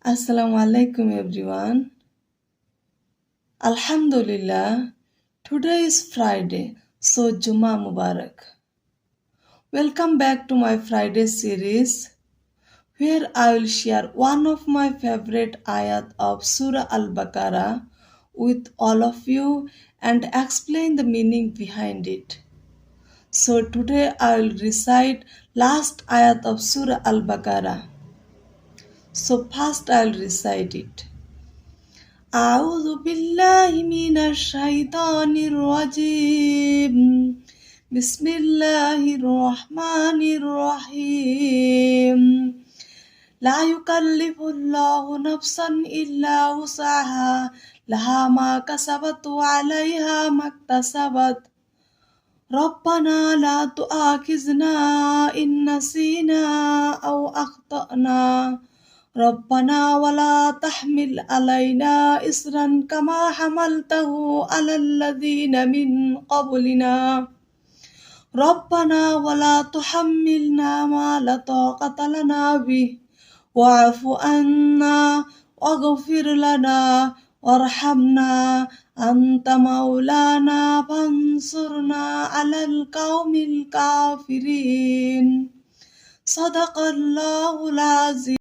Assalamu alaikum everyone. Alhamdulillah. Today is Friday, so Juma Mubarak. Welcome back to my Friday series where I will share one of my favorite ayat of Surah Al-Baqarah with all of you and explain the meaning behind it. So today I will recite last ayat of Surah Al-Baqarah. So first I will recite it. أعوذ بالله من الشيطان الرجيم بسم الله الرحمن الرحيم لا يكلف الله نفسا إلا وسعها لها ما كسبت وعليها ما اكتسبت ربنا لا تؤاخذنا إن نسينا أو أخطأنا ربنا ولا تحمل علينا إصرا كما حملته على الذين من قبلنا ربنا ولا تحملنا ما لا طاقة لنا به واعف عنا واغفر لنا وارحمنا أنت مولانا فانصرنا على القوم الكافرين صدق الله العظيم.